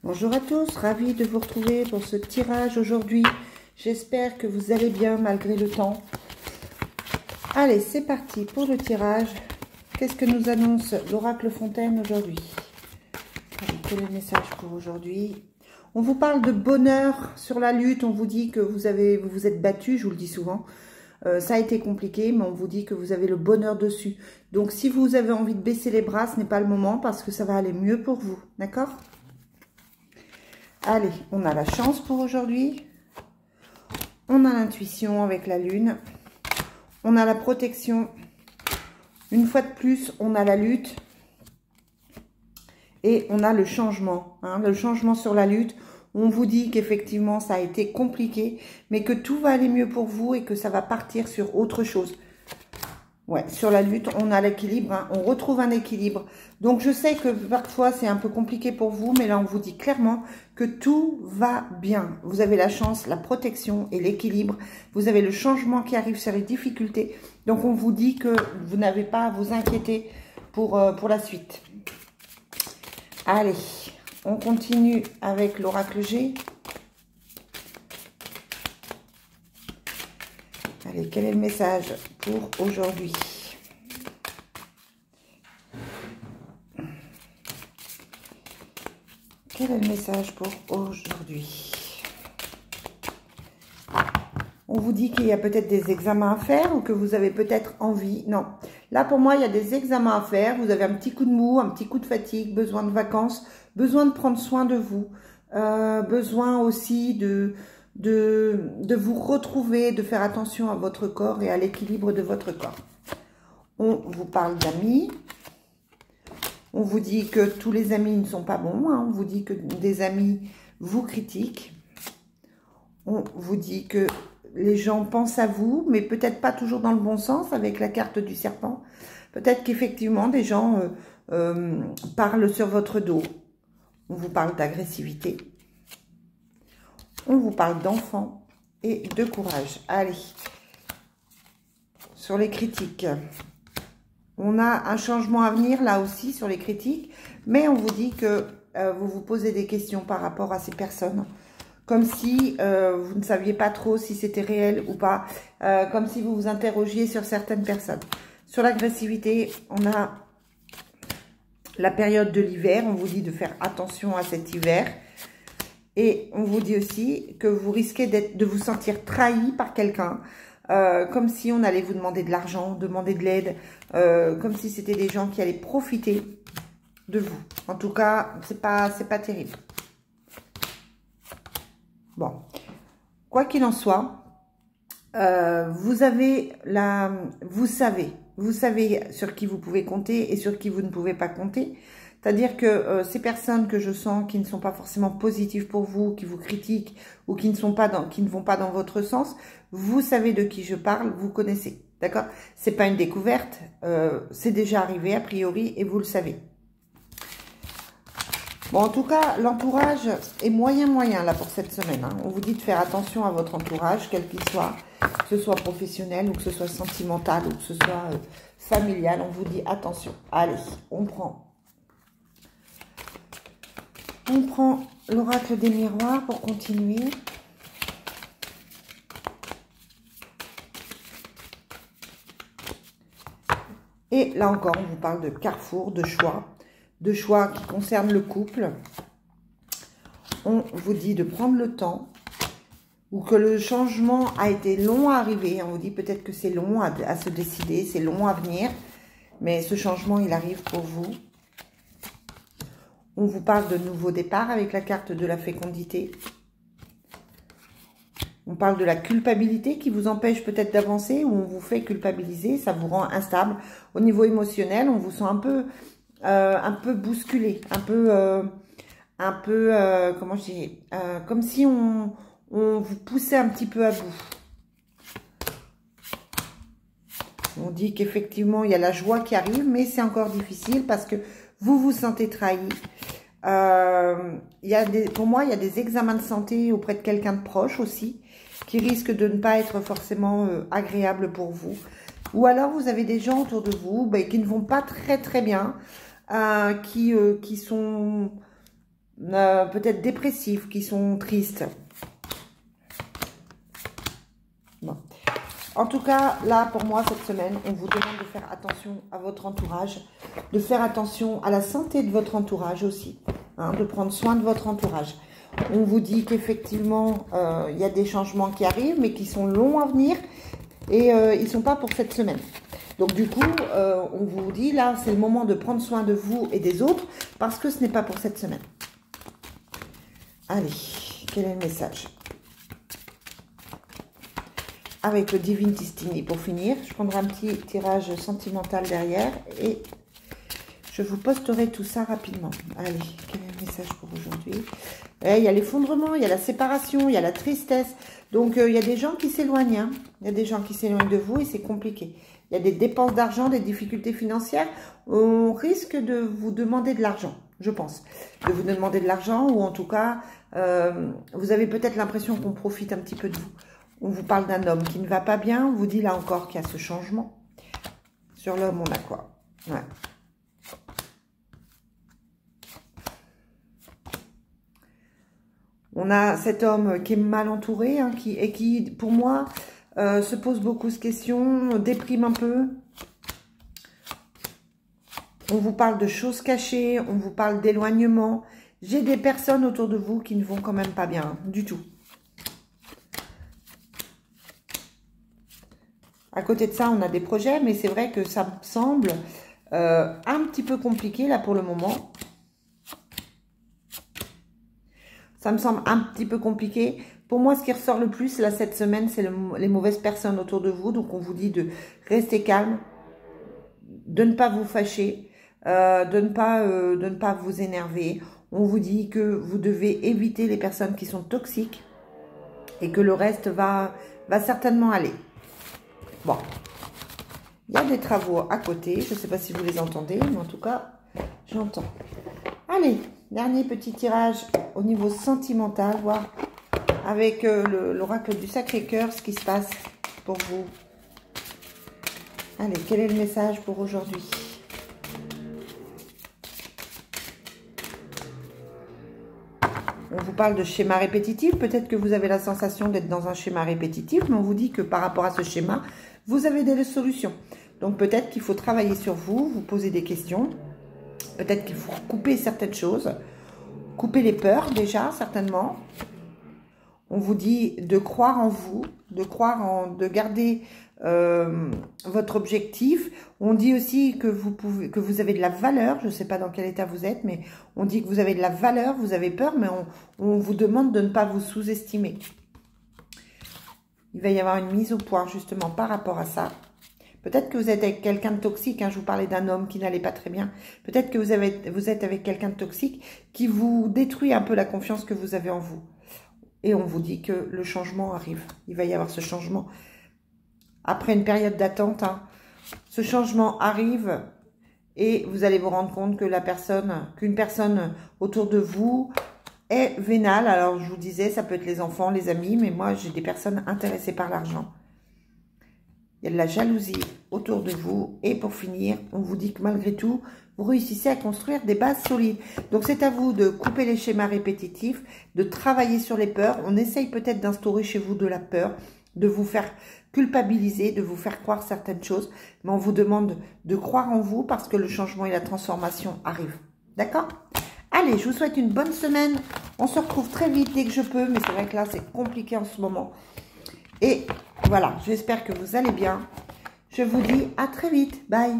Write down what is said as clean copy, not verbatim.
Bonjour à tous, ravie de vous retrouver pour ce tirage aujourd'hui. J'espère que vous allez bien malgré le temps. Allez, c'est parti pour le tirage. Qu'est-ce que nous annonce l'oracle Fontaine aujourd'hui? Quel est le message pour aujourd'hui? On vous parle de bonheur sur la lutte. On vous dit que vous vous êtes battu, je vous le dis souvent. Ça a été compliqué, mais on vous dit que vous avez le bonheur dessus. Donc, si vous avez envie de baisser les bras, ce n'est pas le moment parce que ça va aller mieux pour vous. D'accord ? Allez, on a la chance pour aujourd'hui. On a l'intuition avec la lune. On a la protection. Une fois de plus, on a la lutte. Et on a le changement. Le changement sur la lutte. On vous dit qu'effectivement, ça a été compliqué, mais que tout va aller mieux pour vous et que ça va partir sur autre chose. Ouais, sur la lutte, on a l'équilibre, on retrouve un équilibre. Donc, je sais que parfois, c'est un peu compliqué pour vous, mais là, on vous dit clairement que tout va bien. Vous avez la chance, la protection et l'équilibre. Vous avez le changement qui arrive sur les difficultés. Donc, on vous dit que vous n'avez pas à vous inquiéter pour la suite. Allez, on continue avec l'oracle G. Allez, quel est le message pour aujourd'hui? Quel est le message pour aujourd'hui? On vous dit qu'il y a peut-être des examens à faire ou que vous avez peut-être envie. Non, là pour moi, il y a des examens à faire. Vous avez un petit coup de mou, un petit coup de fatigue, besoin de vacances, besoin de prendre soin de vous, besoin aussi de vous retrouver, de faire attention à votre corps et à l'équilibre de votre corps. On vous parle d'amis. On vous dit que tous les amis ne sont pas bons. On vous dit que des amis vous critiquent. On vous dit que les gens pensent à vous, mais peut-être pas toujours dans le bon sens avec la carte du serpent. Peut-être qu'effectivement, des gens parlent sur votre dos. On vous parle d'agressivité. On vous parle d'enfants et de courage. Allez, sur les critiques. On a un changement à venir là aussi sur les critiques, mais on vous dit que vous vous posez des questions par rapport à ces personnes. Comme si vous ne saviez pas trop si c'était réel ou pas. Comme si vous vous interrogiez sur certaines personnes. Sur l'agressivité, on a la période de l'hiver. On vous dit de faire attention à cet hiver. Et on vous dit aussi que vous risquez de vous sentir trahi par quelqu'un. Comme si on allait vous demander de l'argent, demander de l'aide. Comme si c'était des gens qui allaient profiter de vous. En tout cas, c'est pas terrible. Bon, quoi qu'il en soit, vous savez sur qui vous pouvez compter et sur qui vous ne pouvez pas compter. C'est-à-dire que ces personnes que je sens qui ne sont pas forcément positives pour vous, qui vous critiquent ou qui ne vont pas dans votre sens, vous savez de qui je parle, vous connaissez, d'accord? C'est pas une découverte, c'est déjà arrivé a priori et vous le savez. Bon, en tout cas, l'entourage est moyen là pour cette semaine. On vous dit de faire attention à votre entourage, quel qu'il soit, que ce soit professionnel ou que ce soit sentimental ou que ce soit familial. On vous dit attention. Allez, on prend l'oracle des miroirs pour continuer. Et là encore, on vous parle de carrefour, de choix qui concernent le couple. On vous dit de prendre le temps ou que le changement a été long à arriver. On vous dit peut-être que c'est long à se décider, c'est long à venir, mais ce changement, il arrive pour vous. On vous parle de nouveau départ avec la carte de la fécondité. On parle de la culpabilité qui vous empêche peut-être d'avancer ou on vous fait culpabiliser, ça vous rend instable. Au niveau émotionnel, on vous sent un peu bousculé, comment je dirais, comme si on vous poussait un petit peu à bout. On dit qu'effectivement, il y a la joie qui arrive, mais c'est encore difficile parce que vous vous sentez trahi. Pour moi, il y a des examens de santé auprès de quelqu'un de proche aussi, qui risquent de ne pas être forcément agréables pour vous. Ou alors, vous avez des gens autour de vous qui ne vont pas très bien, qui sont peut-être dépressifs, qui sont tristes. Bon. En tout cas, là, pour moi, cette semaine, on vous demande de faire attention à votre entourage, de faire attention à la santé de votre entourage aussi, hein, de prendre soin de votre entourage. On vous dit qu'effectivement, il y a des changements qui arrivent, mais qui sont longs à venir et ils ne sont pas pour cette semaine. Donc du coup, on vous dit, là, c'est le moment de prendre soin de vous et des autres, parce que ce n'est pas pour cette semaine. Allez, quel est le message? Avec le Divine Destiny pour finir. Je prendrai un petit tirage sentimental derrière et je vous posterai tout ça rapidement. Allez, quel est le message pour aujourd'hui? Il y a l'effondrement, il y a la séparation, il y a la tristesse. Donc, il y a des gens qui s'éloignent. Hein. Il y a des gens qui s'éloignent de vous et c'est compliqué. Il y a des dépenses d'argent, des difficultés financières. On risque de vous demander de l'argent, je pense. De vous demander de l'argent ou en tout cas, vous avez peut-être l'impression qu'on profite un petit peu de vous. On vous parle d'un homme qui ne va pas bien. On vous dit là encore qu'il y a ce changement. Sur l'homme, on a quoi? Ouais. On a cet homme qui est mal entouré, hein, qui, pour moi, se pose beaucoup de questions, déprime un peu. On vous parle de choses cachées, on vous parle d'éloignement. J'ai des personnes autour de vous qui ne vont quand même pas bien, du tout. À côté de ça, on a des projets, mais c'est vrai que ça me semble un petit peu compliqué là pour le moment. Ça me semble un petit peu compliqué. Pour moi, ce qui ressort le plus là cette semaine, c'est les mauvaises personnes autour de vous. Donc, on vous dit de rester calme, de ne pas vous fâcher, de ne pas vous énerver. On vous dit que vous devez éviter les personnes qui sont toxiques et que le reste va certainement aller. Bon, il y a des travaux à côté. Je ne sais pas si vous les entendez, mais en tout cas, j'entends. Allez, dernier petit tirage au niveau sentimental, voir avec l'oracle du Sacré-Cœur ce qui se passe pour vous. Allez, quel est le message pour aujourd'hui? On vous parle de schéma répétitif. Peut-être que vous avez la sensation d'être dans un schéma répétitif, mais on vous dit que par rapport à ce schéma, vous avez des solutions. Donc peut-être qu'il faut travailler sur vous, vous poser des questions. Peut-être qu'il faut couper certaines choses. Couper les peurs déjà, certainement. On vous dit de croire en vous, de garder votre objectif. On dit aussi que vous avez de la valeur. Je ne sais pas dans quel état vous êtes, mais on dit que vous avez de la valeur, vous avez peur, mais on vous demande de ne pas vous sous-estimer. Il va y avoir une mise au point justement par rapport à ça. Peut-être que vous êtes avec quelqu'un de toxique, hein, je vous parlais d'un homme qui n'allait pas très bien. Peut-être que vous êtes avec quelqu'un de toxique qui vous détruit un peu la confiance que vous avez en vous. Et on vous dit que le changement arrive. Il va y avoir ce changement. Après une période d'attente, hein, ce changement arrive et vous allez vous rendre compte que qu'une personne autour de vous est vénale. Alors, je vous disais, ça peut être les enfants, les amis, mais moi, j'ai des personnes intéressées par l'argent. Il y a de la jalousie autour de vous. Et pour finir, on vous dit que malgré tout, vous réussissez à construire des bases solides. Donc, c'est à vous de couper les schémas répétitifs, de travailler sur les peurs. On essaye peut-être d'instaurer chez vous de la peur, de vous faire culpabiliser, de vous faire croire certaines choses. Mais on vous demande de croire en vous parce que le changement et la transformation arrivent. D'accord ? Allez, je vous souhaite une bonne semaine. On se retrouve très vite dès que je peux. Mais c'est vrai que là, c'est compliqué en ce moment. Et voilà, j'espère que vous allez bien. Je vous dis à très vite. Bye.